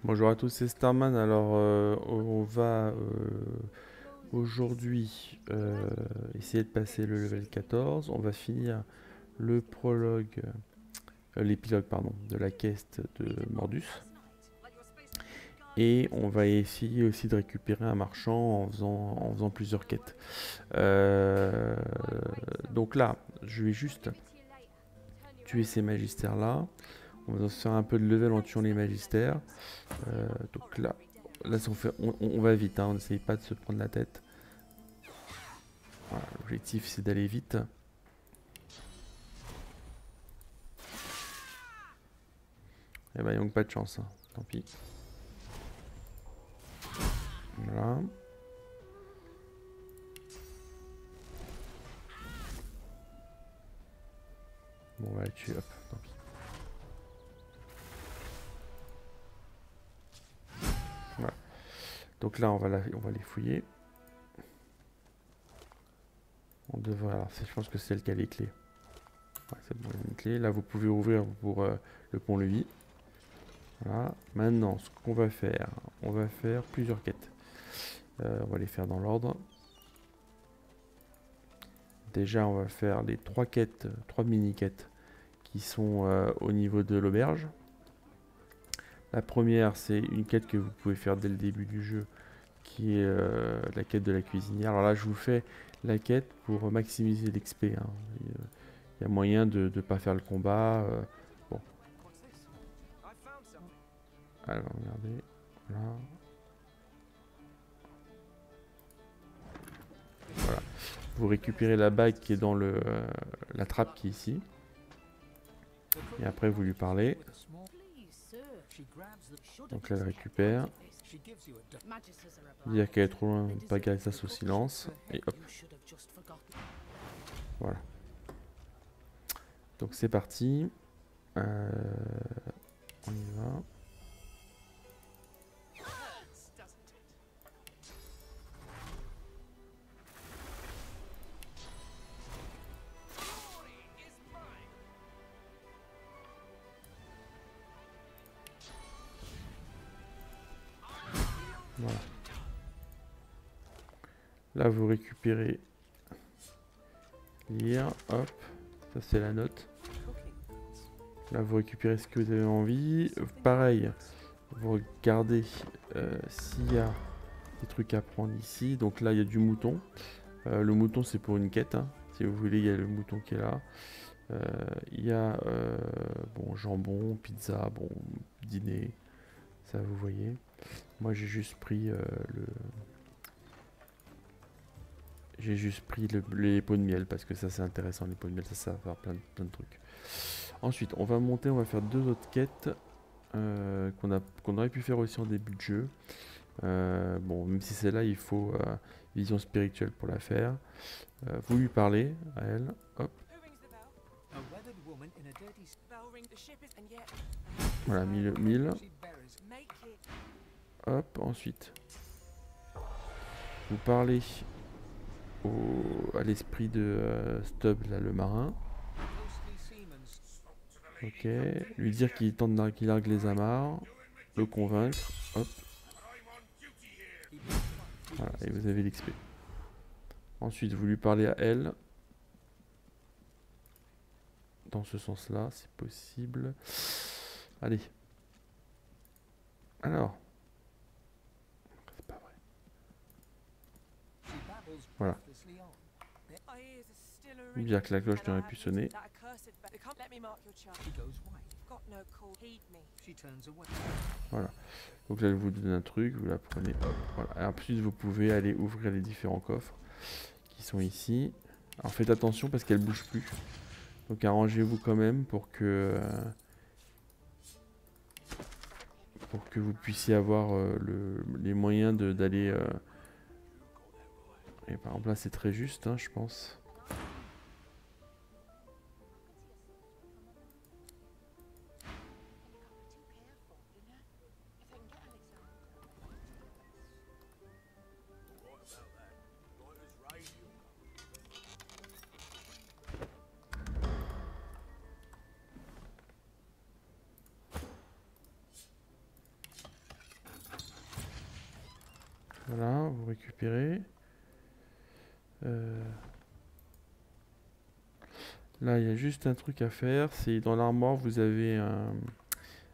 Bonjour à tous, c'est Starman. Alors, on va aujourd'hui essayer de passer le level 14. On va finir le prologue, l'épilogue, pardon, de la quête de Mordus. Et on va essayer aussi de récupérer un marchand en faisant plusieurs quêtes. Euh, donc là, je vais juste tuer ces magistères-là. On va se faire un peu de level en tuant les magistères. Donc là on va vite, hein, on n'essaye pas de se prendre la tête. Voilà, l'objectif c'est d'aller vite. Et bah, donc pas de chance, hein. Tant pis. Voilà. Bon, on va la tuer, hop, tant pis. Voilà. Donc là, on va les fouiller. On devrait. Alors, je pense que c'est elle qui a les clés. Ouais, c'est bon, il y a une clé. Là, vous pouvez ouvrir pour le pont-levis. Voilà. Maintenant, ce qu'on va faire, on va faire plusieurs quêtes. On va les faire dans l'ordre. Déjà, on va faire les trois quêtes, trois mini-quêtes qui sont au niveau de l'auberge. La première, c'est une quête que vous pouvez faire dès le début du jeu, qui est la quête de la cuisinière. Alors là, je vous fais la quête pour maximiser l'XP, hein. Il y a moyen de ne pas faire le combat. Bon, alors regardez, voilà. Voilà. Vous récupérez la bague qui est dans la trappe qui est ici. Et après, vous lui parlez. Donc là, elle récupère. Dire qu'elle est trop loin, pas garder ça sous silence. Et hop. Voilà. Donc c'est parti. On y va. Voilà. Là, vous récupérez lire, hop, ça c'est la note. Là, vous récupérez ce que vous avez envie. Pareil, vous regardez s'il y a des trucs à prendre ici. Donc là, il y a du mouton. Le mouton, c'est pour une quête, hein. Si vous voulez, il y a le mouton qui est là. Il y a bon, jambon, pizza, bon, dîner, ça vous voyez. Moi, j'ai juste pris les pots de miel parce que ça c'est intéressant, les pots de miel, ça va faire plein de trucs. Ensuite, on va monter, on va faire deux autres quêtes qu'on aurait pu faire aussi en début de jeu. Bon, même si celle-là, il faut vision spirituelle pour la faire. Vous lui parlez à elle, hop. Voilà, 1000. Hop, ensuite, vous parlez à l'esprit de Stubb, là, le marin. Ok, lui dire qu'il tente qu'il largue les amarres, le convaincre, hop. Voilà, et vous avez l'XP. Ensuite, vous lui parlez à elle. Dans ce sens-là, c'est possible. Allez. Alors. C'est pas vrai. Voilà. Bien que la cloche n'aurait pu sonner. Voilà. Donc là, elle vous donne un truc, vous la prenez, hop, voilà. Et ensuite, vous pouvez aller ouvrir les différents coffres qui sont ici. Alors faites attention parce qu'elle bouge plus. Donc arrangez-vous quand même pour que vous puissiez avoir les moyens d'aller. Et par exemple là, c'est très juste, hein, je pense. Voilà, vous récupérez. Là, il y a juste un truc à faire. C'est dans l'armoire, vous avez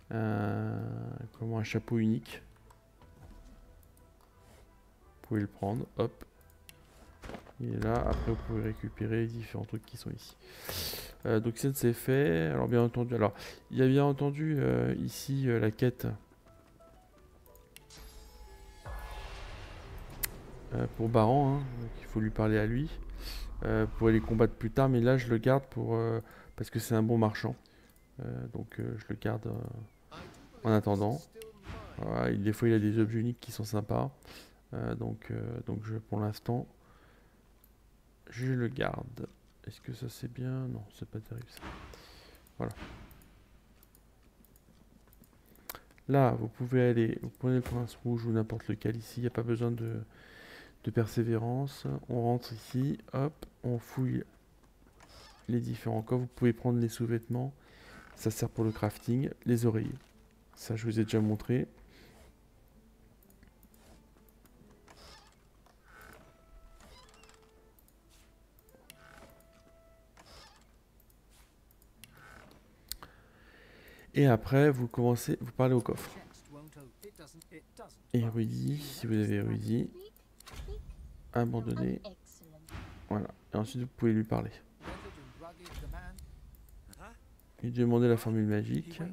un chapeau unique. Vous pouvez le prendre, hop. Il est là. Après, vous pouvez récupérer les différents trucs qui sont ici. Donc ça c'est fait. Alors bien entendu, il y a bien entendu ici la quête pour Baran. Hein, donc il faut lui parler à lui pour aller combattre plus tard. Mais là, je le garde parce que c'est un bon marchand. Donc je le garde en attendant. Voilà, des fois, il a des objets uniques qui sont sympas. Donc pour l'instant, je le garde. Est-ce que ça c'est bien? Non, c'est pas terrible ça. Voilà. Là, vous pouvez aller, vous prenez le prince rouge ou n'importe lequel ici, il n'y a pas besoin de persévérance. On rentre ici, hop, on fouille les différents coffres. Vous pouvez prendre les sous-vêtements, ça sert pour le crafting. Les oreillers, ça je vous ai déjà montré. Et après, vous parlez au coffre. Érudit, si vous avez érudit. Abandonné. Voilà. Et ensuite, vous pouvez lui parler. Lui demander la formule magique.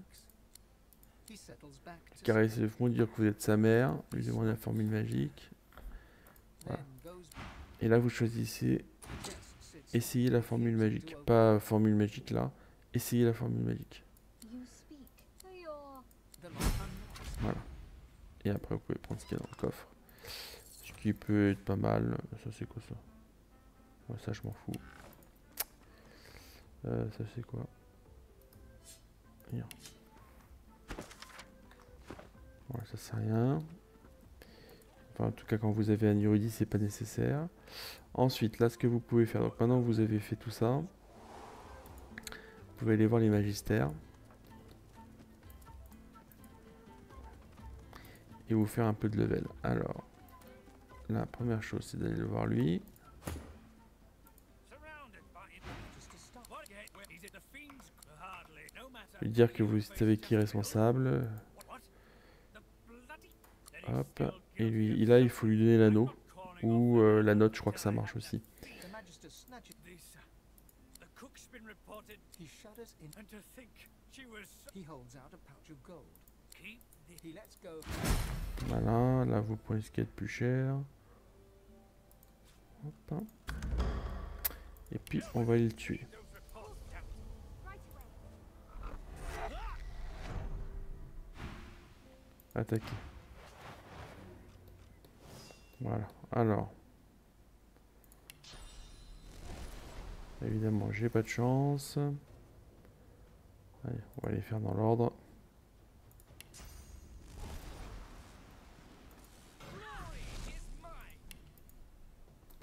Caresser le front, dire que vous êtes sa mère. Lui demander la formule magique. Voilà. Et là, vous choisissez essayer la formule magique. Pas formule magique là. Essayez la formule magique. Voilà. Et après, vous pouvez prendre ce qu'il y a dans le coffre. Ce qui peut être pas mal. Ça, c'est quoi ça? Ouais, ça, je m'en fous. Ça, c'est quoi? Rien. Voilà, ça, c'est rien. Enfin, en tout cas, quand vous avez un érudit, c'est pas nécessaire. Ensuite, là, ce que vous pouvez faire. Donc, maintenant que vous avez fait tout ça, vous pouvez aller voir les magistères. Et vous faire un peu de level. Alors, la première chose, c'est d'aller le voir lui. Lui dire que vous savez qui est responsable. Hop. Et lui, là, il faut lui donner l'anneau. Ou la note, je crois que ça marche aussi. Voilà, là vous prenez ce qui est plus cher. Hop. Et puis on va aller le tuer. Attaquer. Voilà, alors. Évidemment, j'ai pas de chance. Allez, on va les faire dans l'ordre.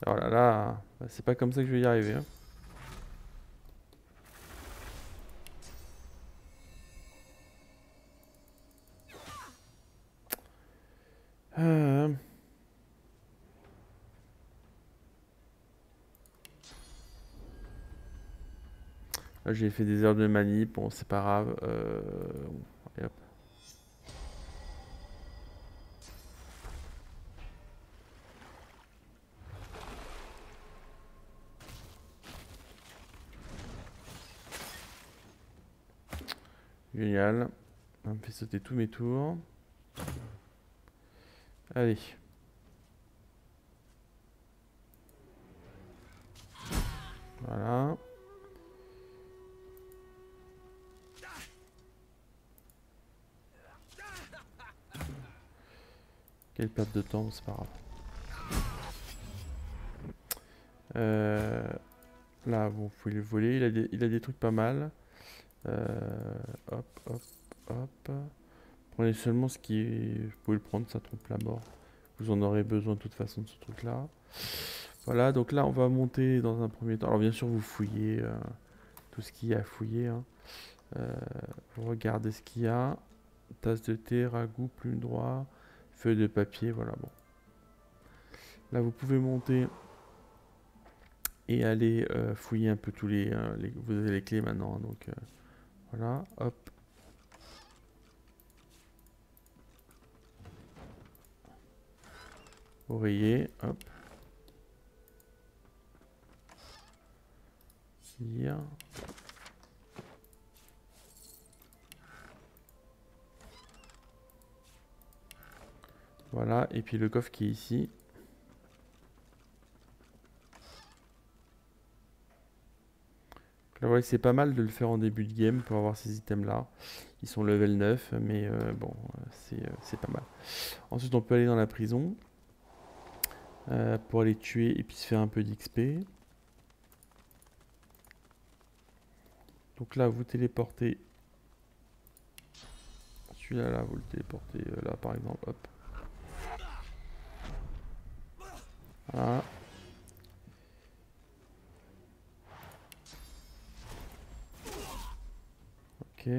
Oh là là, c'est pas comme ça que je vais y arriver. Hein. Là, j'ai fait des heures de manip, bon, c'est pas grave. Et hop. Génial. Ça me fait sauter tous mes tours. Allez. Voilà. Quelle perte de temps, c'est pas grave. Là, bon, vous pouvez le voler. Il a des trucs pas mal. Hop, hop, hop. Prenez seulement ce qui est... Vous pouvez le prendre, ça trompe la mort. Vous en aurez besoin de toute façon de ce truc-là. Voilà, donc là, on va monter dans un premier temps. Alors, bien sûr, vous fouillez tout ce qu'il y a à fouiller. Hein. Vous regardez ce qu'il y a. Tasse de thé, ragoût, plume droit, feuille de papier, voilà, bon. Là, vous pouvez monter et aller fouiller un peu tous vous avez les clés maintenant, donc voilà, hop. Oreiller, hop. Cire. Voilà, et puis le coffre qui est ici. Là, ouais, c'est pas mal de le faire en début de game pour avoir ces items là. Ils sont level 9, mais bon, c'est pas mal. Ensuite, on peut aller dans la prison pour aller tuer et puis se faire un peu d'XP. Donc là, vous téléportez. Celui-là, là, vous le téléportez là, par exemple. Hop. Voilà. Ok.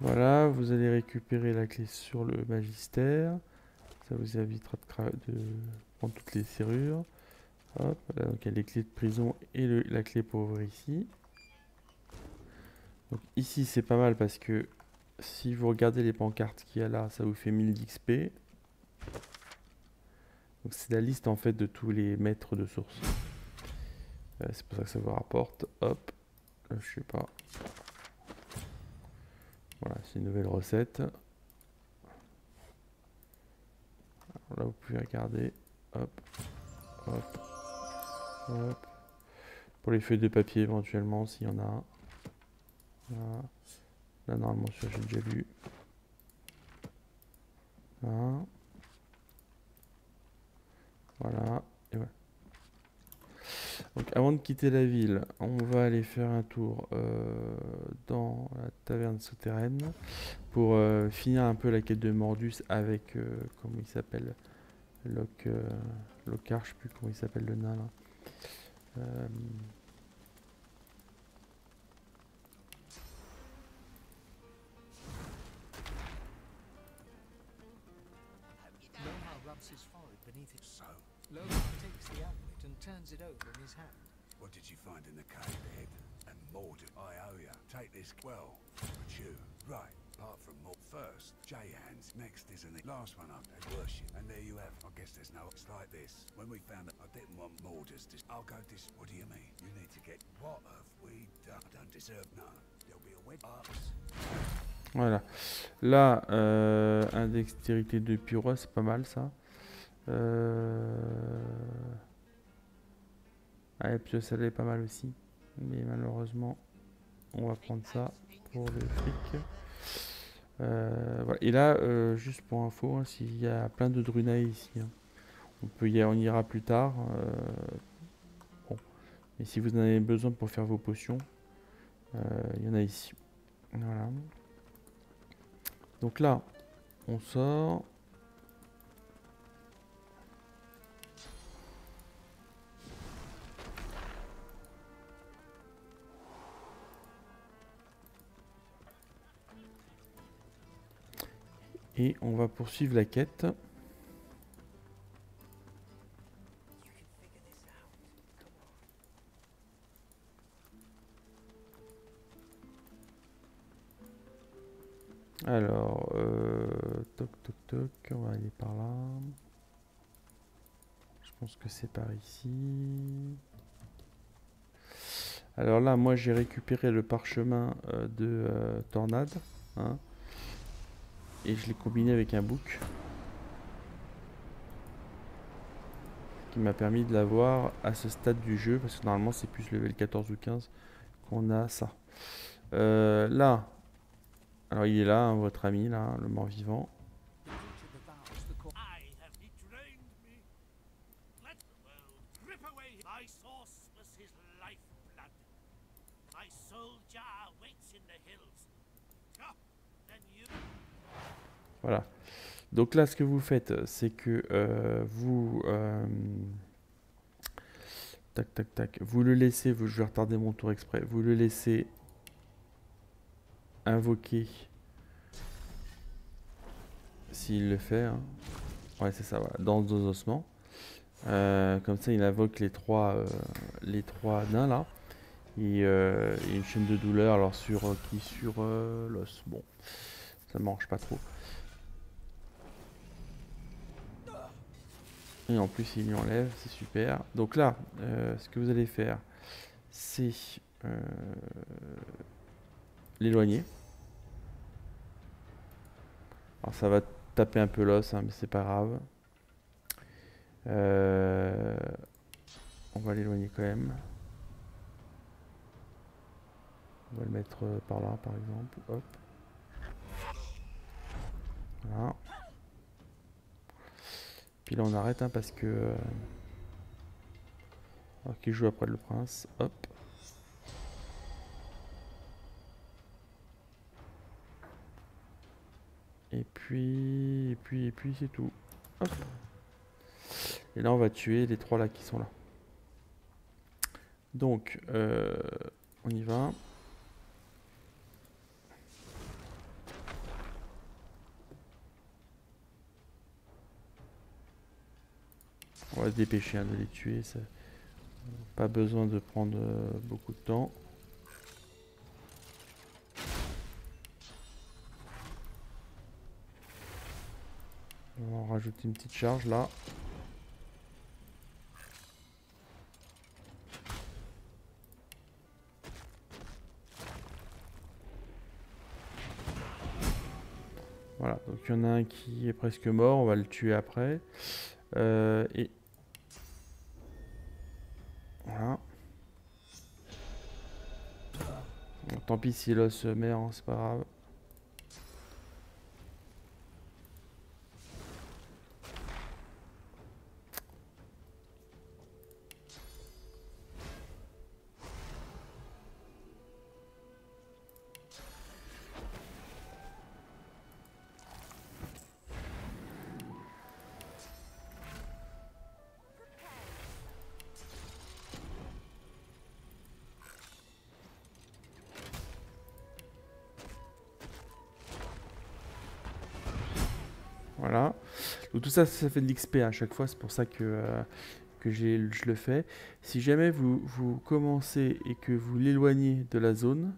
Voilà, vous allez récupérer la clé sur le magistère. Ça vous évitera de prendre toutes les serrures. Hop, là, donc il y a les clés de prison et la clé pour ouvrir ici. Donc ici c'est pas mal parce que si vous regardez les pancartes qu'il y a là, ça vous fait 1000 d'XP. Donc c'est la liste en fait de tous les maîtres de source. C'est pour ça que ça vous rapporte. Hop, là je sais pas. Voilà, c'est une nouvelle recette. Alors là, vous pouvez regarder. Hop, hop, hop. Pour les feuilles de papier, éventuellement, s'il y en a un. Voilà. Là, normalement, ça, j'ai déjà lu. Voilà. Voilà. Et voilà. Donc, avant de quitter la ville, on va aller faire un tour dans la taverne souterraine pour finir un peu la quête de Mordus avec, comment il s'appelle, Lockhart, je sais plus comment il s'appelle le nain là. Lockhart takes the amulet and turns it over in his hand. What did you find in the cave bed? And Mordred, I owe ya. Take this, well, but you. Right, apart from more. First, J-Hands. Next, isn't it? Last one up, at worship. And there you have. I guess there's no, it's like this. When we found that I didn't want Mordred's, I'll go this, what do you mean? You need to get, what have we done? I don't deserve none. There'll be a wet ups. Voilà. Là, un dextérité de Pyrrhus, c'est pas mal ça. Ah, et puis ça l'est pas mal aussi. Mais malheureusement, on va prendre ça pour le fric. Voilà. Et là, juste pour info, hein, s'il y a plein de drunailles ici. Hein. On ira plus tard. Bon. Mais si vous en avez besoin pour faire vos potions, il y en a ici. Voilà. Donc là, on sort. Et on va poursuivre la quête. Alors, toc toc toc, on va aller par là. Je pense que c'est par ici. Alors là, moi j'ai récupéré le parchemin de Tornade. Hein, et je l'ai combiné avec un bouc. Qui m'a permis de l'avoir à ce stade du jeu. Parce que normalement c'est plus level 14 ou 15 qu'on a ça. Là, Alors il est là, hein, votre ami là, le mort-vivant. I have he trained me. Let the world rip away. My source was his lifeblood. My soul jar waits in the hills. Ah, then you. Voilà. Donc là, ce que vous faites, c'est que vous... tac, tac, tac. Vous le laissez, je vais retarder mon tour exprès. Vous le laissez invoquer. S'il le fait. Hein. Ouais, c'est ça, voilà. Danse dos ossements. Comme ça, il invoque les trois nains là. Et une chaîne de douleur, alors sur l'os. Bon, ça ne m'arrange pas trop. Et en plus, il lui enlève, c'est super. Donc là, ce que vous allez faire, c'est l'éloigner. Alors ça va taper un peu l'os, hein, mais c'est pas grave. On va l'éloigner quand même. On va le mettre par là, par exemple. Hop. Voilà. Puis là, on arrête, hein, parce que... alors qu'il joue après le prince. Hop. Et puis c'est tout. Hop. Et là, on va tuer les trois là qui sont là. Donc, on y va. On va se dépêcher, hein, de les tuer. Ça... Pas besoin de prendre beaucoup de temps. On va en rajouter une petite charge là. Voilà, donc il y en a un qui est presque mort, on va le tuer après. Et voilà. Bon, tant pis si l'os meurt, hein, c'est pas grave. Voilà. Donc tout ça, ça fait de l'XP à chaque fois, c'est pour ça que je le fais. Si jamais vous commencez et que vous l'éloignez de la zone,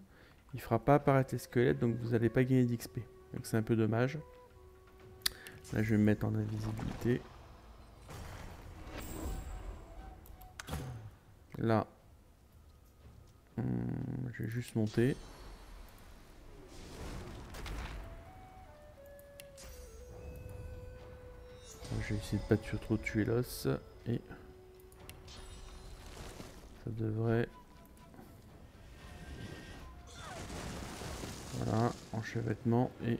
il ne fera pas apparaître les squelettes, donc vous n'allez pas gagner d'XP. Donc c'est un peu dommage. Là, je vais me mettre en invisibilité. Là, je vais juste monter. Je vais essayer de pas trop tuer l'os. Et ça devrait... Voilà, enchevêtrement et...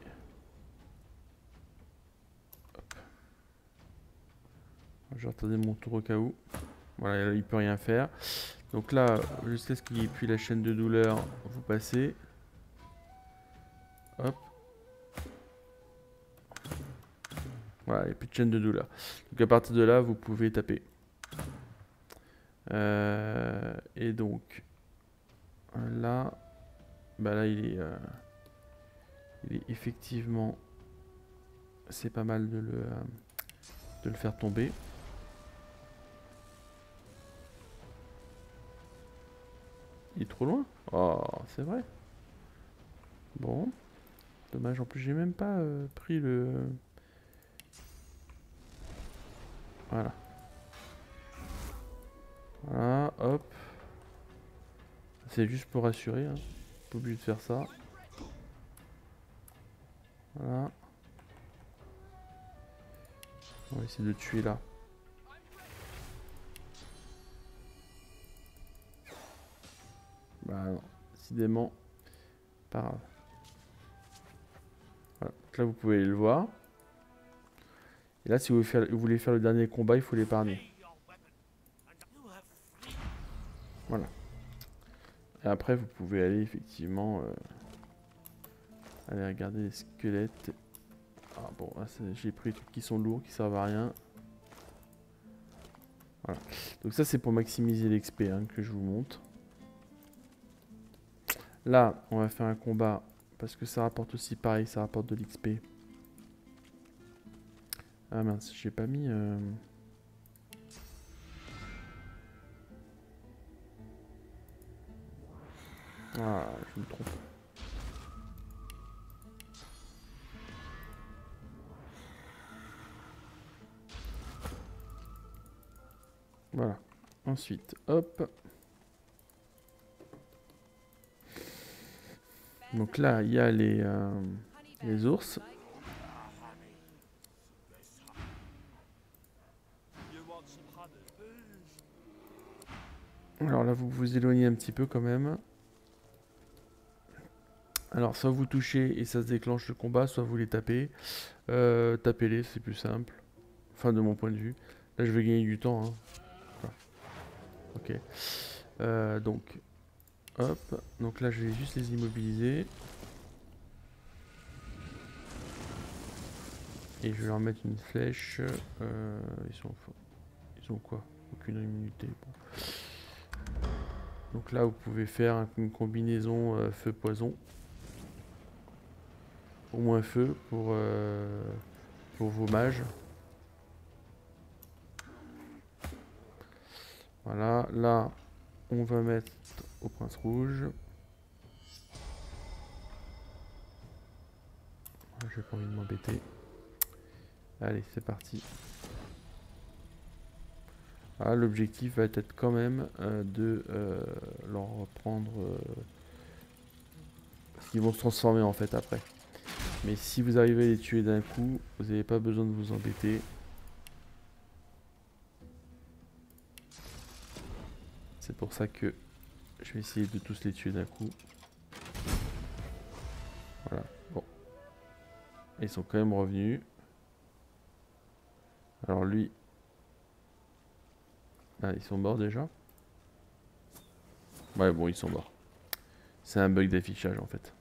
Hop. Je vais retarder mon tour au cas où. Voilà, il peut rien faire. Donc là, jusqu'à ce qu'il n'y ait plus la chaîne de douleur, vous passez. Hop. Voilà, il n'y a plus de chaîne de douleur. Donc à partir de là, vous pouvez taper. Et donc, là, bah là il est effectivement, c'est pas mal de le faire tomber. Il est trop loin. Oh, c'est vrai. Bon. Dommage, en plus j'ai même pas pris le... Voilà. Voilà, hop. C'est juste pour assurer, hein. Pas obligé de faire ça. Voilà. On va essayer de tuer là. Bah non, décidément, pas grave. Donc là, vous pouvez aller le voir. Et là, si vous voulez faire le dernier combat, il faut l'épargner. Voilà. Et après, vous pouvez aller effectivement aller regarder les squelettes. Ah bon, j'ai pris des trucs qui sont lourds, qui servent à rien. Voilà. Donc ça, c'est pour maximiser l'XP hein, que je vous montre. Là, on va faire un combat parce que ça rapporte aussi pareil, ça rapporte de l'XP. Ah mince, j'ai pas mis... Ah, je me trompe. Voilà. Ensuite, hop. Donc là, il y a les ours. Alors là, vous vous éloignez un petit peu quand même. Alors, soit vous touchez et ça se déclenche le combat, soit vous les tapez. Tapez-les, c'est plus simple. Enfin, de mon point de vue. Là, je vais gagner du temps. Hein. Voilà. Ok. Donc, hop. Donc là, je vais juste les immobiliser. Et je vais leur mettre une flèche. Ils ont quoi? Aucune immunité. Bon. Donc là, vous pouvez faire une combinaison feu-poison. Au moins feu pour vos mages. Voilà, là, on va mettre au prince rouge. J'ai pas envie de m'embêter. Allez, c'est parti. Ah, l'objectif va être quand même de leur reprendre... parce qu'ils vont se transformer en fait après. Mais si vous arrivez à les tuer d'un coup, vous n'avez pas besoin de vous embêter. C'est pour ça que je vais essayer de tous les tuer d'un coup. Voilà, bon. Ils sont quand même revenus. Alors lui... Ah, ils sont morts déjà? Ouais, bon, ils sont morts. C'est un bug d'affichage en fait.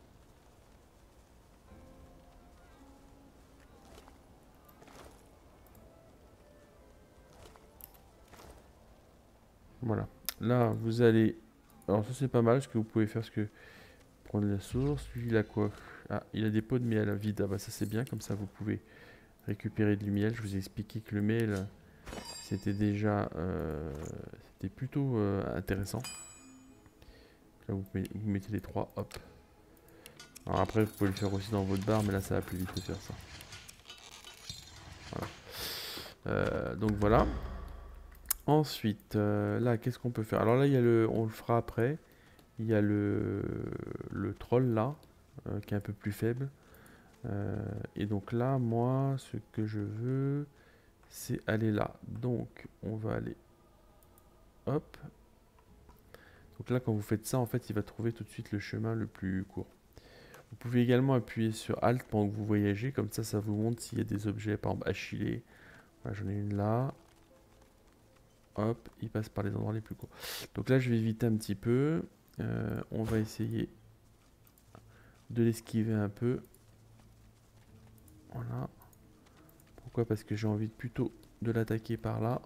Voilà. Là, vous allez... Alors ça c'est pas mal, ce que vous pouvez faire, ce que... Prendre la source. Lui, il a quoi? Ah, il a des pots de miel vide. Ah bah ça c'est bien, comme ça vous pouvez récupérer du miel. Je vous ai expliqué que le miel, c'était déjà... c'était plutôt intéressant. Là, vous mettez les trois, hop. Alors après, vous pouvez le faire aussi dans votre barre, mais là, ça va plus vite de faire ça. Voilà. Donc voilà. Ensuite, là, qu'est-ce qu'on peut faire? Alors là, il y a on le fera après. Il y a le troll là, qui est un peu plus faible. Et donc là, moi, ce que je veux, c'est aller là. Donc, on va aller... Hop. Donc là, quand vous faites ça, en fait, il va trouver tout de suite le chemin le plus court. Vous pouvez également appuyer sur Alt pendant que vous voyagez. Comme ça vous montre s'il y a des objets, par exemple, achillés. Voilà, j'en ai une là. Hop, il passe par les endroits les plus courts. Donc là, je vais éviter un petit peu. On va essayer de l'esquiver un peu. Voilà. Pourquoi? Parce que j'ai envie plutôt de l'attaquer par là.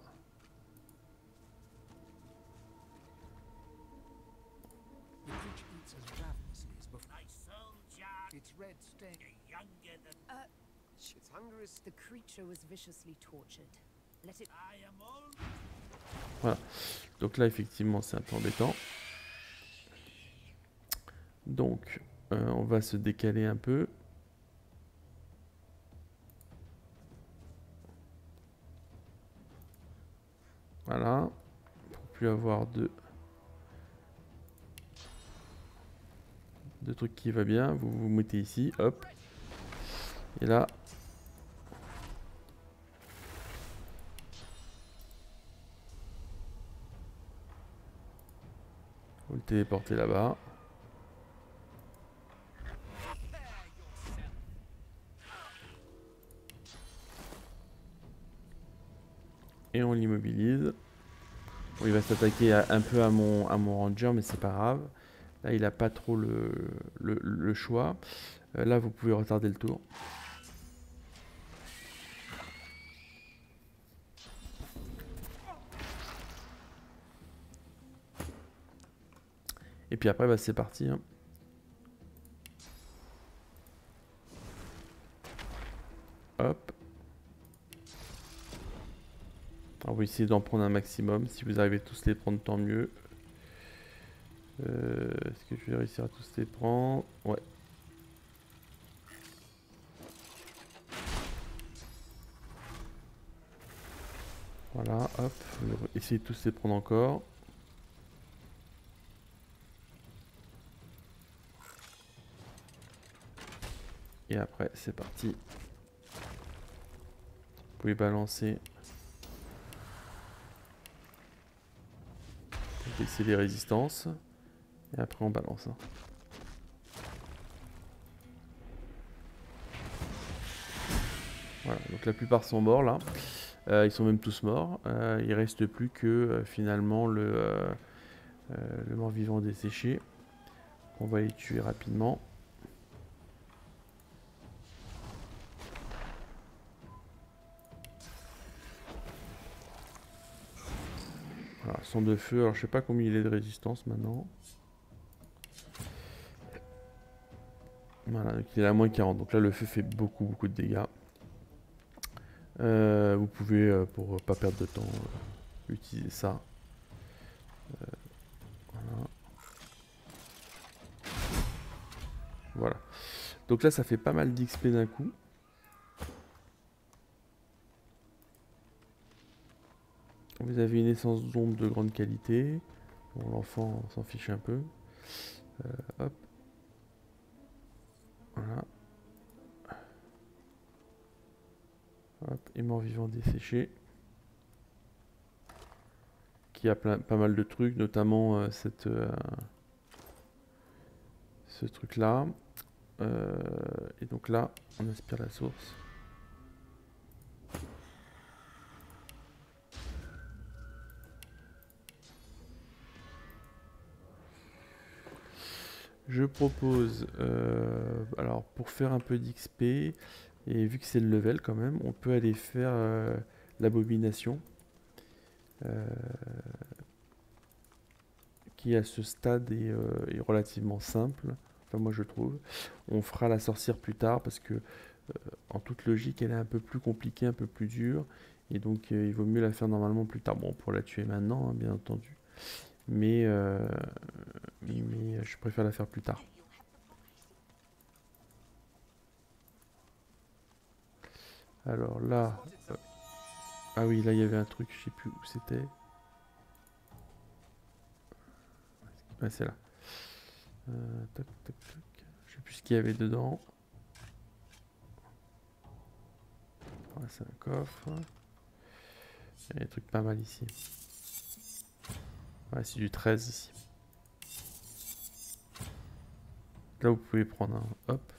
Voilà. Donc là, effectivement, c'est un peu embêtant. Donc, on va se décaler un peu. Voilà. Pour plus avoir de trucs qui va bien. Vous vous mettez ici, hop. Et là... Vous le téléportez là-bas. immobilise. Bon, il va s'attaquer un peu à mon ranger, mais c'est pas grave. Là, il a pas trop le choix. Là, vous pouvez retarder le tour. Et puis après, bah, c'est parti. Hein. Hop. Alors, vous essayez d'en prendre un maximum. Si vous arrivez tous les prendre, tant mieux. Est-ce que je vais réussir à tous les prendre? Ouais. Voilà, hop. Essayez de tous les prendre encore. Et après, c'est parti. Vous pouvez balancer. Baisser les résistances. Et après, on balance. Hein. Voilà, donc la plupart sont morts là. Ils sont même tous morts. Il reste plus que finalement le mort-vivant desséché. On va les tuer rapidement. Voilà, son de feu. Alors je sais pas combien il est de résistance maintenant. Voilà, donc il est à moins 40. Donc là le feu fait beaucoup de dégâts. Vous pouvez, pour pas perdre de temps, utiliser ça. Voilà. Voilà. Donc là ça fait pas mal d'XP d'un coup. Vous avez une essence d'ombre de grande qualité. Bon, l'enfant s'en fiche un peu. Hop. Voilà. Hop. Et mort-vivant desséché. Qui a pas mal de trucs, notamment ce truc là. Et donc là, on aspire la source. Je propose, alors pour faire un peu d'XP, et vu que c'est le level quand même, on peut aller faire l'abomination. Qui à ce stade est relativement simple. Enfin moi je trouve. On fera la sorcière plus tard parce que en toute logique elle est un peu plus compliquée, un peu plus dure. Et donc il vaut mieux la faire normalement plus tard. Bon, pour la tuer maintenant, hein, bien entendu. Mais je préfère la faire plus tard. Alors là... ah oui, là il y avait un truc, je sais plus où c'était. Ouais, c'est là. Toc, toc, toc. Je sais plus ce qu'il y avait dedans. Ouais, c'est un coffre. Il y a des trucs pas mal ici. Ouais, c'est du 13 ici. Là, vous pouvez prendre un. Hop.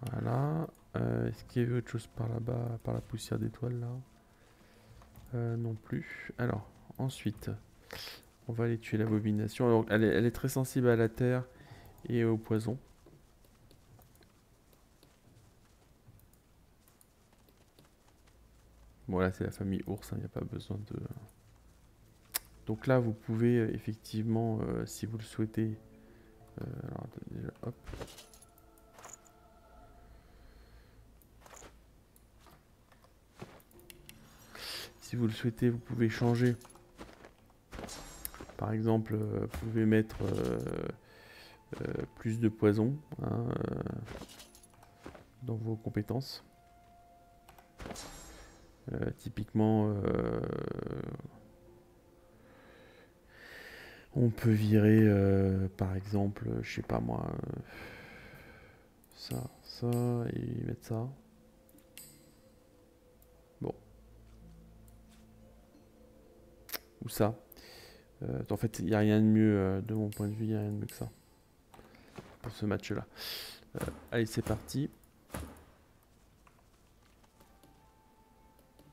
Voilà. Est-ce qu'il y avait autre chose par là-bas, par la poussière d'étoiles là? Non plus. Alors, ensuite, on va aller tuer l'abomination. Alors, elle est très sensible à la terre et au poison. Bon, là, c'est la famille ours, il n'y a pas besoin de... Donc là, vous pouvez effectivement, si vous le souhaitez... alors, déjà, hop. Si vous le souhaitez, vous pouvez changer. Par exemple, vous pouvez mettre plus de poison hein, dans vos compétences. Typiquement, on peut virer, par exemple, je sais pas moi, ça, et mettre ça. Bon. Ou ça. En fait, il n'y a rien de mieux, de mon point de vue, il n'y a rien de mieux que ça. Pour ce match-là. Allez, c'est parti.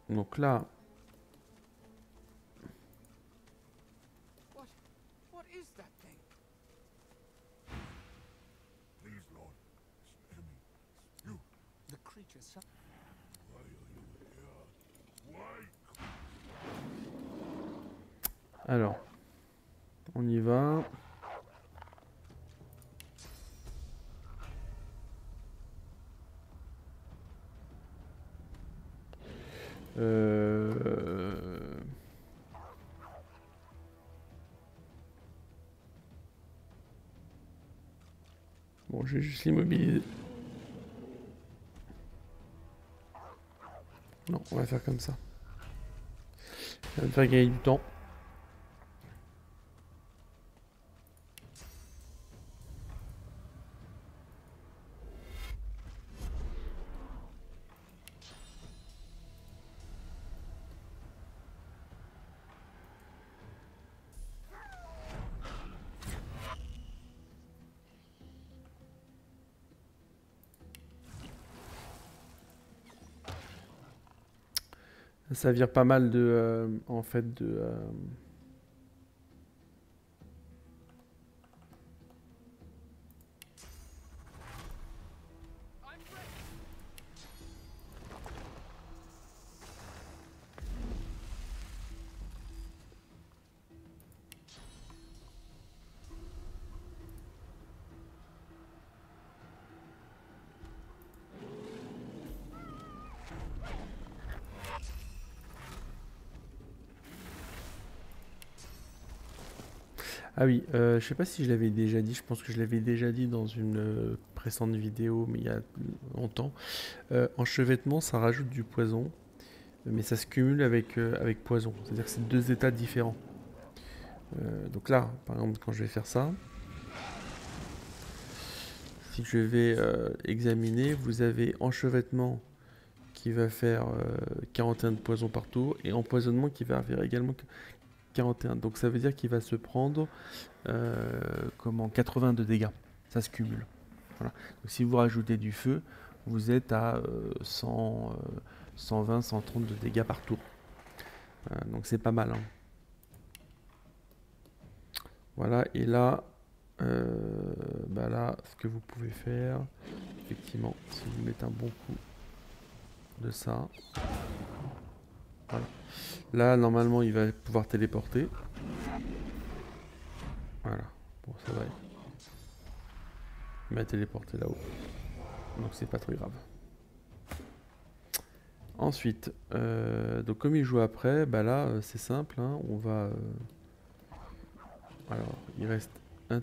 Donc là, is that thing? Please, Lord. Spare me. You. The creature suffers. Why are you here? Why? Alors, on y va. Bon, je vais juste l'immobiliser. Non, on va faire comme ça. Ça va me faire gagner du temps. Ça vire pas mal de, en fait, de. Ah oui, je sais pas si je l'avais déjà dit, je pense que je l'avais déjà dit dans une précédente vidéo, mais il y a longtemps. Enchevêtrement, ça rajoute du poison, mais ça se cumule avec poison. C'est-à-dire que c'est deux états différents. Donc là, par exemple, quand je vais faire ça, si je vais examiner, vous avez enchevêtrement qui va faire 41 de poison par tour, et empoisonnement qui va faire également 41. Donc ça veut dire qu'il va se prendre 80 de dégâts. Ça se cumule. Voilà. Donc si vous rajoutez du feu, vous êtes à 120, 130 de dégâts par tour. Donc c'est pas mal. Hein. Voilà. Et là, là, ce que vous pouvez faire, effectivement, si vous mettez un bon coup de ça. Voilà. Là, normalement, il va pouvoir téléporter. Voilà. Bon, ça va. Il m'a téléporté là-haut. Donc, c'est pas très grave. Ensuite, donc comme il joue après, bah là, c'est simple. Hein, on va... alors, il reste un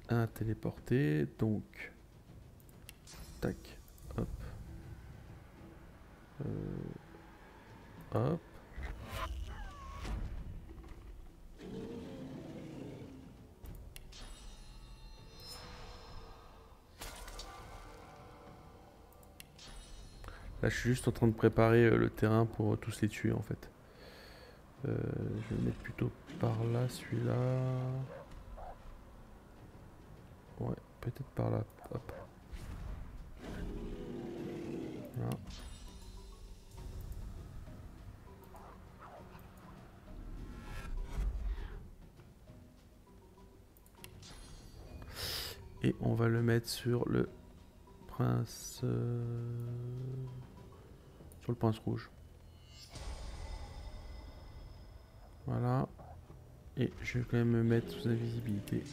à téléporter. Donc, tac, hop. Hop. Là, je suis juste en train de préparer le terrain pour tous les tuer en fait. Je vais le mettre plutôt par là, celui-là. Ouais, peut-être par là. Hop. Là. Et on va le mettre sur le prince... sur le prince rouge. Voilà. Et je vais quand même me mettre sous invisibilité.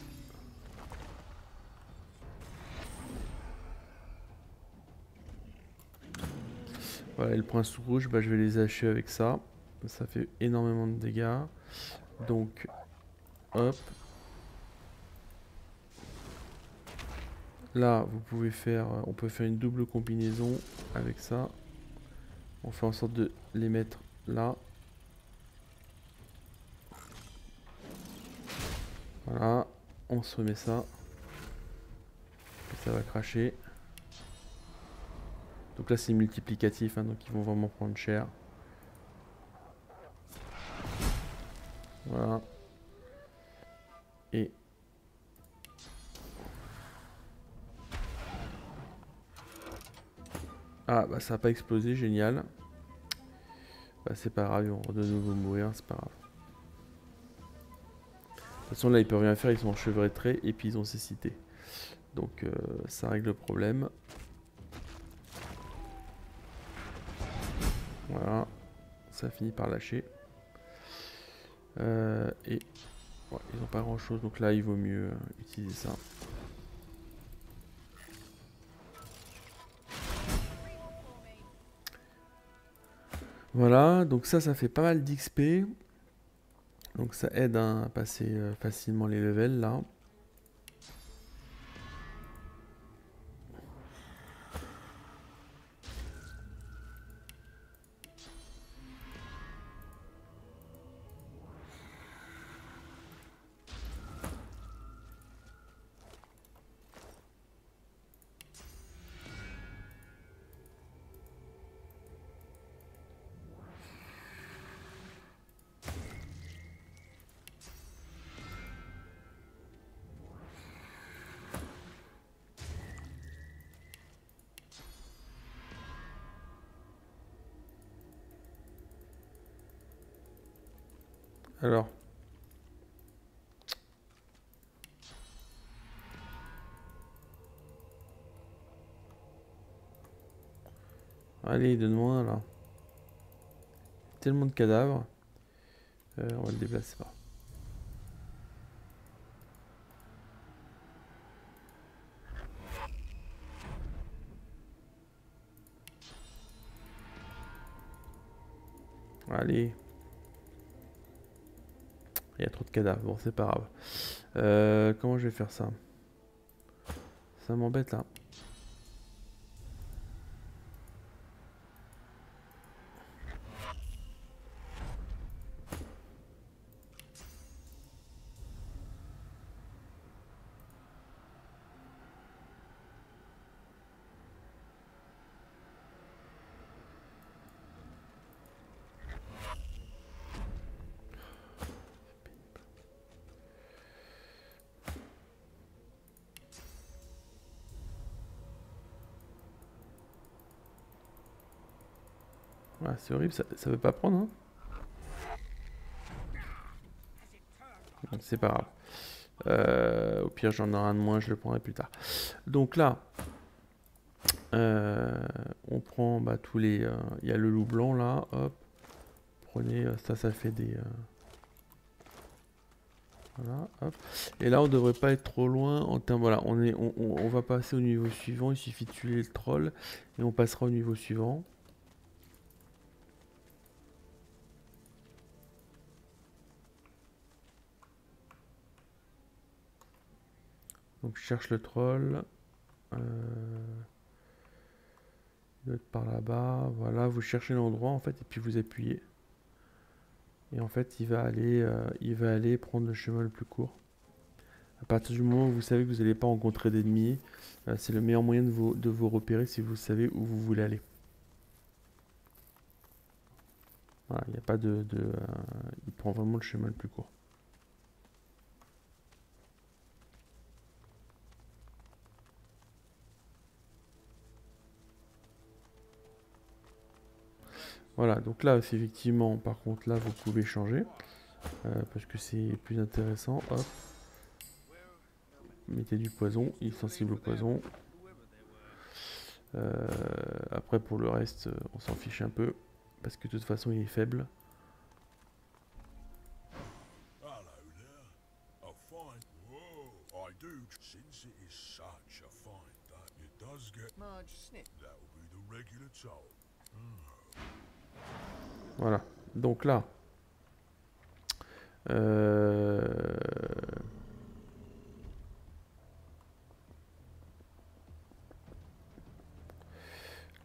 Voilà, et le prince rouge, bah, je vais les hacher avec ça. Ça fait énormément de dégâts. Donc, hop. Là, vous pouvez faire, on peut faire une double combinaison avec ça. On fait en sorte de les mettre là. Voilà, on se remet ça. Et ça va cracher. Donc là, c'est multiplicatif, hein, donc ils vont vraiment prendre cher. Voilà. Et ah bah ça n'a pas explosé, génial. Bah c'est pas grave, ils vont de nouveau mourir, c'est pas grave. toute façon là ils peuvent rien faire, ils sont enchevêtrés et puis ils ont cécité. Donc ça règle le problème. Voilà, ça finit par lâcher. Et ouais, ils n'ont pas grand chose, donc là il vaut mieux utiliser ça. Voilà, donc ça fait pas mal d'XP. Donc ça aide hein, à passer facilement les levels là. Alors. Allez, donne-moi là. Tellement de cadavres. On va le déplacer pas. Allez. Il y a trop de cadavres. Bon, c'est pas grave. Comment je vais faire ça? Ça m'embête là. Ouais, c'est horrible, ça veut pas prendre. Hein. C'est pas grave. Au pire, j'en aurai un de moins, je le prendrai plus tard. Donc là, on prend bah, tous les. Il y a le loup blanc là, hop. Prenez ça fait des. Voilà, hop. Et là, on devrait pas être trop loin en termes. Voilà, on va passer au niveau suivant. Il suffit de tuer le troll et on passera au niveau suivant. Donc je cherche le troll. Il doit être par là-bas. Voilà, vous cherchez l'endroit en fait et puis vous appuyez. Et en fait, il va aller prendre le chemin le plus court. À partir du moment où vous savez que vous n'allez pas rencontrer d'ennemis, c'est le meilleur moyen de vous repérer si vous savez où vous voulez aller. Voilà, il n'y a pas il prend vraiment le chemin le plus court. Voilà, donc là, effectivement, par contre, là, vous pouvez changer. Parce que c'est plus intéressant. Hop. Mettez du poison, il est sensible au poison. Après, pour le reste, on s'en fiche un peu. Parce que de toute façon, il est faible. Voilà, donc là,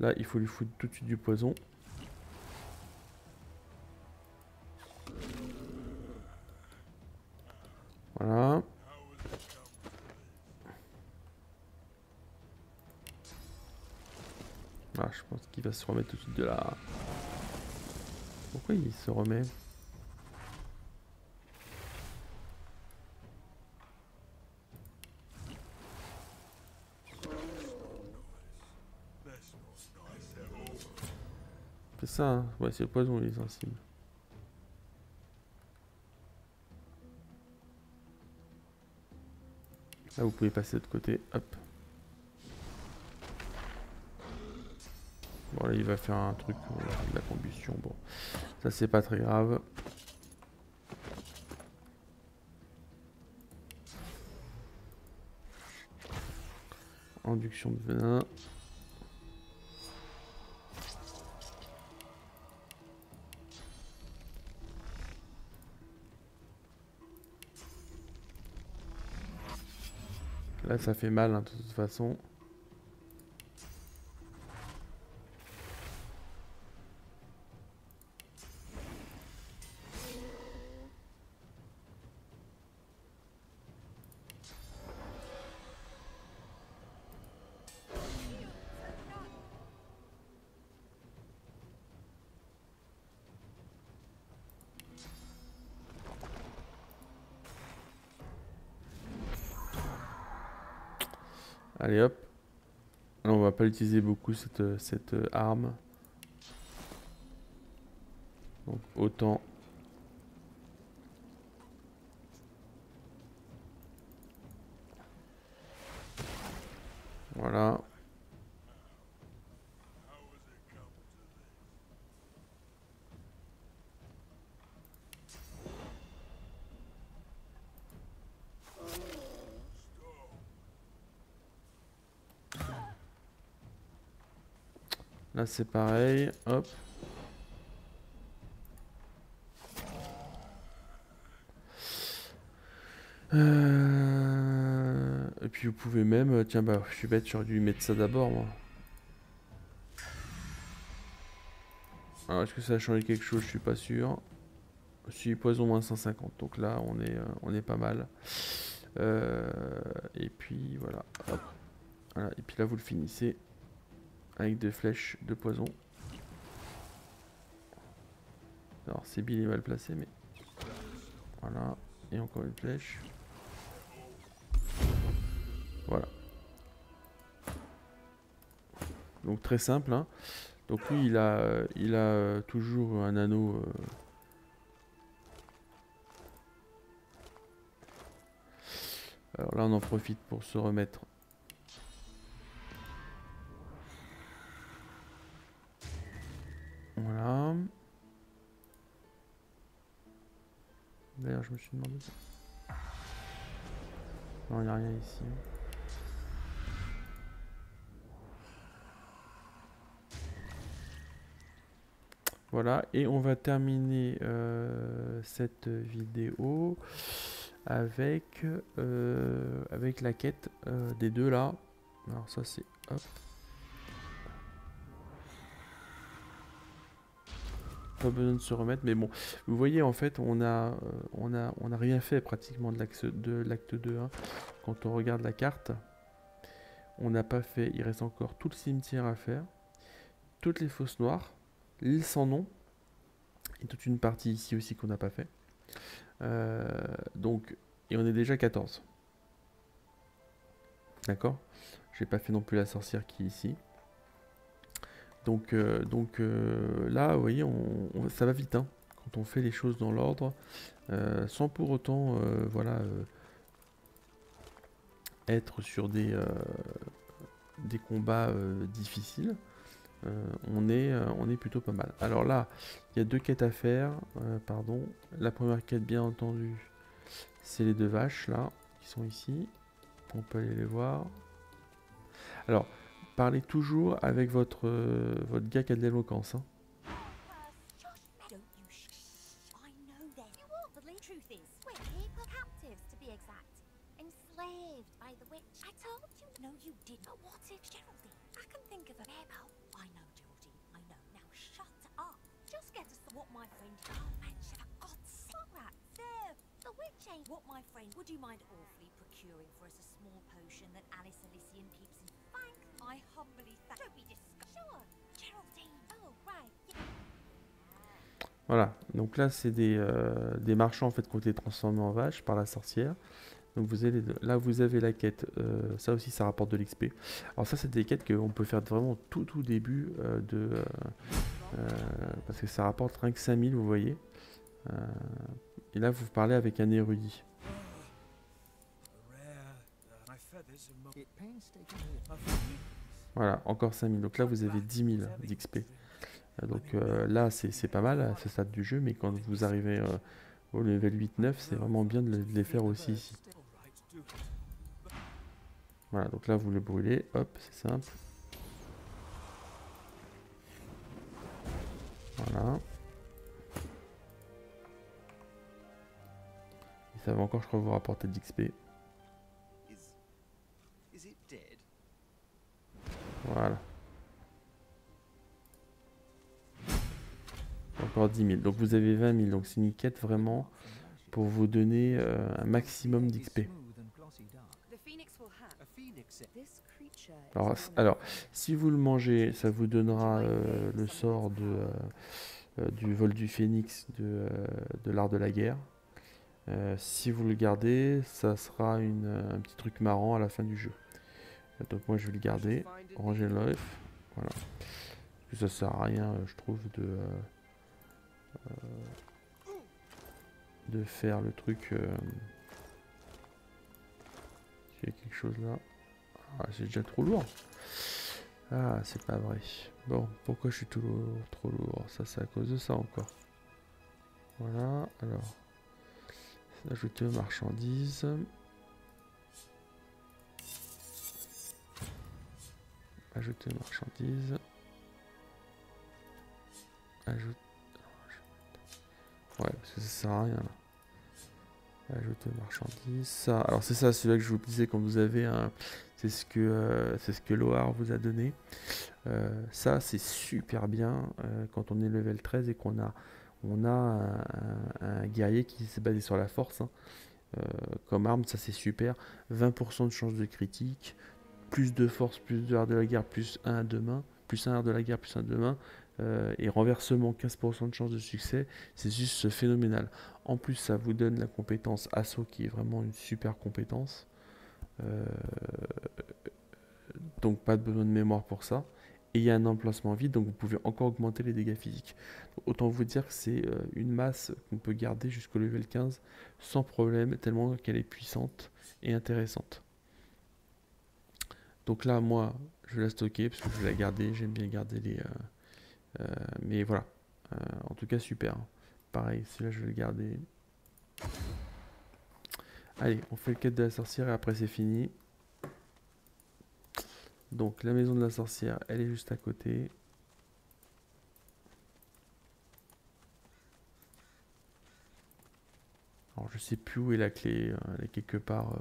là, il faut lui foutre tout de suite du poison. Voilà. Ah, je pense qu'il va se remettre tout de suite de là. Pourquoi il se remet? C'est ça, hein. Ouais, c'est le poison, il est sensible. Là, vous pouvez passer de l'autre côté. Hop. Bon, là, il va faire un truc de la combustion. Bon, ça, c'est pas très grave. Induction de venin. Là, ça fait mal, hein, de toute façon. Allez hop. Alors, on va pas utiliser beaucoup cette arme. Donc autant. Voilà. Là c'est pareil, hop. Et puis vous pouvez même, tiens bah je suis bête, j'aurais dû mettre ça d'abord moi. Alors est-ce que ça a changé quelque chose? Je suis pas sûr. Si poison moins 150, donc là on est pas mal. Et puis voilà, hop. Voilà. Et puis là vous le finissez avec deux flèches de poison. Alors c'est Bill est mal placé mais voilà, et encore une flèche. Voilà. Donc très simple, hein. Donc lui il a toujours un anneau. Alors là on en profite pour se remettre. Voilà. D'ailleurs je me suis demandé. Non il n'y a rien ici. Voilà, et on va terminer cette vidéo avec, avec la quête des deux là. Alors ça c'est... Hop. Pas besoin de se remettre, mais bon, vous voyez en fait on a rien fait pratiquement de l'acte 2. Hein. Quand on regarde la carte, on n'a pas fait, il reste encore tout le cimetière à faire, toutes les fosses noires, l'île sans nom, et toute une partie ici aussi qu'on n'a pas fait. Donc, et on est déjà 14. D'accord? J'ai pas fait non plus la sorcière qui est ici. Donc là, vous voyez, ça va vite, hein, quand on fait les choses dans l'ordre, sans pour autant, voilà, être sur des combats difficiles. On est plutôt pas mal. Alors là, il y a deux quêtes à faire. Pardon. La première quête, bien entendu, c'est les deux vaches là, qui sont ici. On peut aller les voir. Alors, parlez toujours avec votre gars qui a de l'éloquence. Hein. What, my friend? Would you mind awfully procuring for us a small potion that Alice Elysian keeps in bank? I humbly thank. Don't be disgusted. Sure, Geraldine. Oh, right. Yeah. Voilà. Donc là, c'est des marchands en fait qui ont été transformés en vaches par la sorcière. Donc vous avez là, vous avez la quête. Ça aussi, ça rapporte de l'XP. Alors ça, c'est des quêtes qu'on peut faire vraiment tout début parce que ça rapporte rien que 5000, vous voyez. Et là, vous parlez avec un érudit. feathers and mo- It painstakingly a phoenix. Voilà, encore 5000. Donc là, vous avez 10 000 d'XP. Donc là, c'est pas mal à ce stade du jeu, mais quand vous arrivez au level 8-9, c'est vraiment bien de les faire aussi ici. Voilà, donc là, vous le brûlez. Hop, c'est simple. Voilà. Et ça va encore, je crois, vous rapporter de l'XP. Is it dead? Voilà. Encore 10 000. Donc vous avez 20 000. Donc c'est une quête vraiment pour vous donner un maximum d'XP. Smooth and glossy dark. The phoenix will have A phoenix. this creature. is Alors, known alors, as- si vous le mangez, ça vous donnera le sort du vol du phénix de l'art de la guerre. Si vous le gardez, ça sera un petit truc marrant à la fin du jeu. Donc moi je vais le garder, ranger life, voilà. Parce que ça sert à rien, je trouve, de faire le truc. Il y a quelque chose là. Ah, c'est déjà trop lourd. Ah, c'est pas vrai. Bon, pourquoi je suis trop lourd? Ça, c'est à cause de ça encore. Voilà, alors. Ajouter aux marchandises. Ajouter aux marchandises. Ajoute. Ouais, parce que ça sert à rien là. Ajouter aux marchandises. Ça. Alors c'est ça, celui-là que je vous disais quand vous avez un. C'est ce que Lohar vous a donné. Ça c'est super bien quand on est level 13 et qu'on a un guerrier qui s'est basé sur la force. Hein. Comme arme, ça c'est super. 20% de chance de critique, plus de force, plus de art de la guerre, plus 1 à 2 mains, plus 1 art de la guerre, plus 1 à 2 mains, et renversement 15% de chance de succès. C'est juste phénoménal. En plus, ça vous donne la compétence assaut qui est vraiment une super compétence. Donc pas de besoin de mémoire pour ça. Et il y a un emplacement vide, donc vous pouvez encore augmenter les dégâts physiques. Donc, autant vous dire que c'est une masse qu'on peut garder jusqu'au level 15 sans problème, tellement qu'elle est puissante et intéressante. Donc là, moi, je vais la stocker parce que je vais la garder. J'aime bien garder les... mais voilà. En tout cas, super. Pareil, celui-là, je vais le garder. Allez, on fait le quête de la sorcière et après c'est fini. Donc la maison de la sorcière, elle est juste à côté. Alors je sais plus où est la clé, elle est quelque part,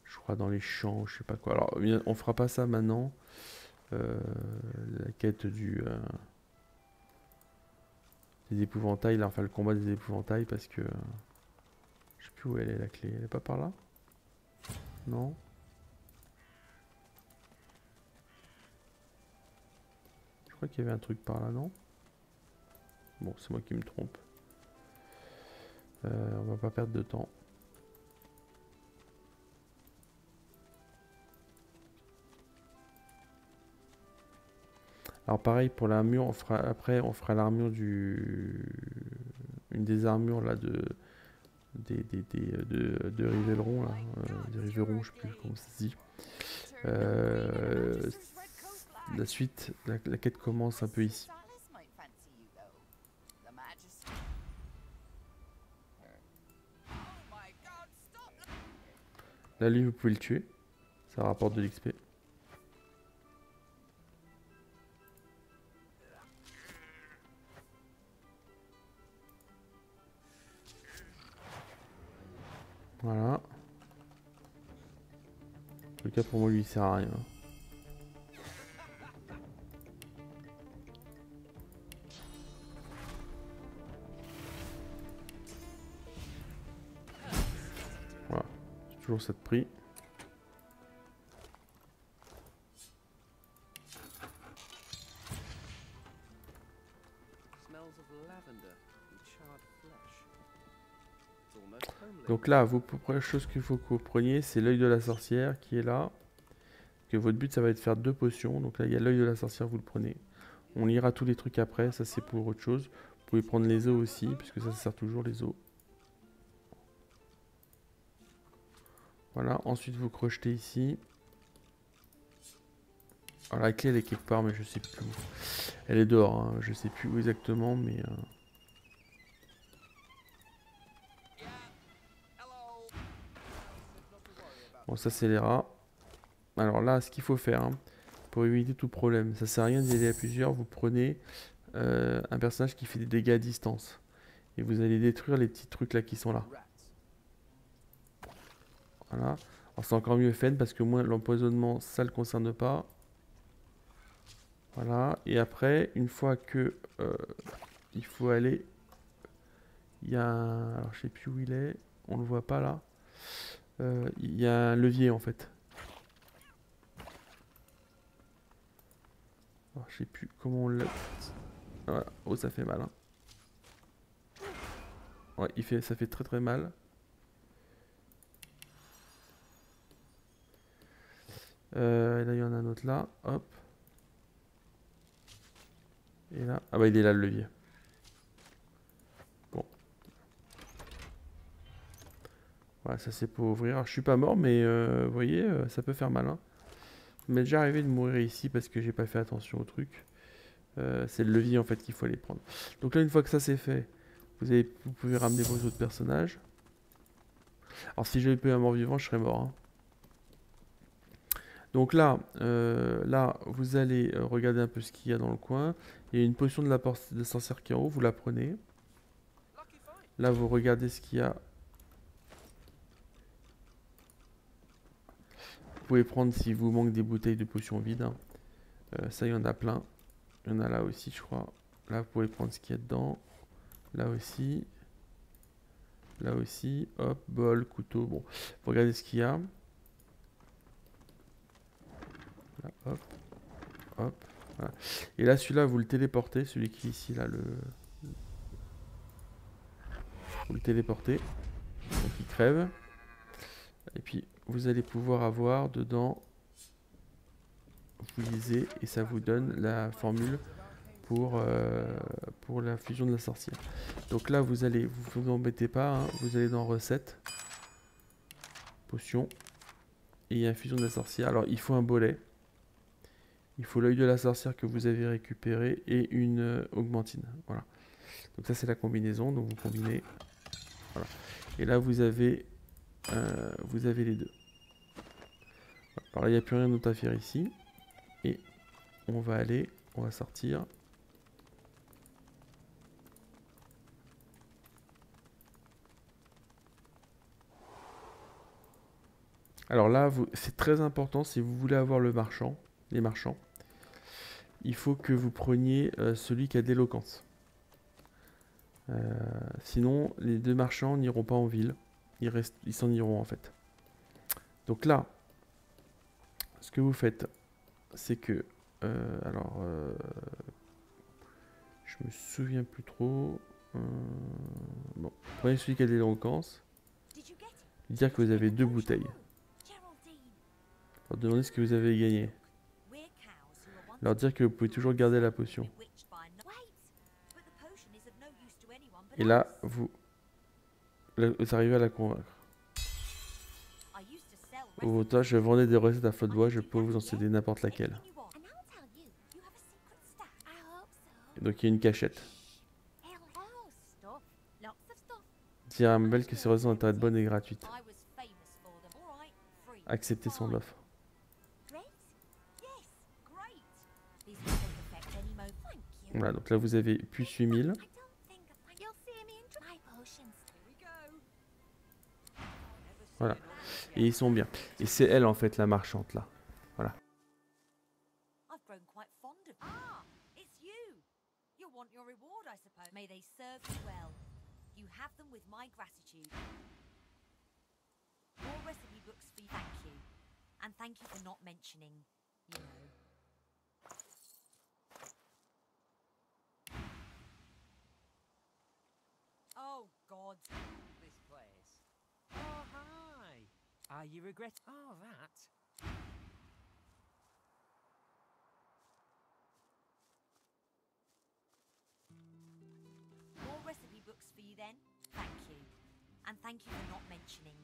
je crois dans les champs, je sais pas quoi. Alors on fera pas ça maintenant. La quête des épouvantails, là, enfin le combat des épouvantails parce que je sais plus où elle est la clé. Elle est pas par là? Non? Je crois qu'il y avait un truc par là, non? Bon, c'est moi qui me trompe. On va pas perdre de temps. Alors pareil pour l'armure, on fera l'armure une des armures là de Rivelron là, des Riverons, je sais plus comment ça se dit. La suite, la quête commence un peu ici. Là, lui, vous pouvez le tuer. Ça rapporte de l'XP. Voilà. En tout cas, pour moi, lui, il sert à rien. Voilà. J'ai toujours cette prix. Donc là, la première chose qu'il faut que vous preniez, c'est l'œil de la sorcière qui est là. Que votre but, ça va être de faire 2 potions. Donc là, il y a l'œil de la sorcière, vous le prenez. On lira tous les trucs après, ça c'est pour autre chose. Vous pouvez prendre les os aussi, puisque ça sert toujours les os. Voilà, ensuite vous crochetez ici. Alors la clé elle est quelque part mais je sais plus où. Elle est dehors, hein. Je sais plus où exactement mais... Bon ça c'est les rats. Alors là ce qu'il faut faire hein, pour éviter tout problème, ça sert à rien d'y aller à plusieurs, vous prenez un personnage qui fait des dégâts à distance. Et vous allez détruire les petits trucs là qui sont là. Voilà. Alors c'est encore mieux fait parce que moi l'empoisonnement ça le concerne pas. Voilà. Et après, une fois que il faut aller. Il y a un... Alors je sais plus où il est. On le voit pas là. Il y a un levier en fait. Alors je sais plus comment on l'a. Voilà. Oh ça fait mal. Hein. Ouais, ça fait très très mal. Là il y en a un autre là. Hop. Et là. Ah bah il est là le levier. Bon. Voilà, ça c'est pour ouvrir. Alors, je suis pas mort mais vous voyez, ça peut faire mal. Hein. Il m'est déjà arrivé de mourir ici parce que j'ai pas fait attention au truc. C'est le levier en fait qu'il faut aller prendre. Donc là une fois que ça c'est fait, vous pouvez ramener vos autres personnages. Alors si j'avais pu un mort-vivant je serais mort. Hein. Donc là, vous allez regarder un peu ce qu'il y a dans le coin. Il y a une potion de la de sorcière qui est en haut, vous la prenez. Là vous regardez ce qu'il y a. Vous pouvez prendre si vous manque des bouteilles de potions vides. Hein. Ça il y en a plein. Il y en a là aussi je crois. Là vous pouvez prendre ce qu'il y a dedans. Là aussi. Là aussi. Hop, bol, couteau. Bon, vous regardez ce qu'il y a. Là, hop. Hop. Voilà. Et là celui-là vous le téléportez. Celui qui est ici là vous le téléportez. Donc il crève. Et puis vous allez pouvoir avoir dedans. Vous lisez et ça vous donne la formule pour la fusion de la sorcière. Donc là vous vous embêtez pas, hein, vous allez dans recettes, potion, et il y a fusion de la sorcière. Alors il faut un bolet, il faut l'œil de la sorcière que vous avez récupéré et une augmentine. Voilà. Donc ça c'est la combinaison, donc vous combinez. Voilà. Et là vous avez les deux. Alors là il n'y a plus rien d'autre à faire ici. Et on va sortir. Alors là, c'est très important si vous voulez avoir les marchands, il faut que vous preniez celui qui a de l'éloquence. Sinon, les deux marchands n'iront pas en ville. Ils s'en iront en fait. Donc là, ce que vous faites, c'est que... je me souviens plus trop. Bon, prenez celui qui a de l'éloquence. Dire que vous avez 2 bouteilles. Leur demander ce que vous avez gagné. Leur dire que vous pouvez toujours garder la potion. Et là, vous arrivez à la convaincre. Au toi, je vendais des recettes à flot de bois, je peux vous en céder n'importe laquelle. Et donc il y a une cachette. Dire à Mabel que ces recettes ont intérêt bonne et gratuite. Accepter son offre. Voilà, donc là vous avez plus 8000. Voilà. Et ils sont bien. Et c'est elle en fait la marchande là. Voilà. And thank you for not mentioning, you know. Oh, God. This place. Oh, hi. Are you regret? Oh, that. More recipe books for you then? Thank you. And thank you for not mentioning.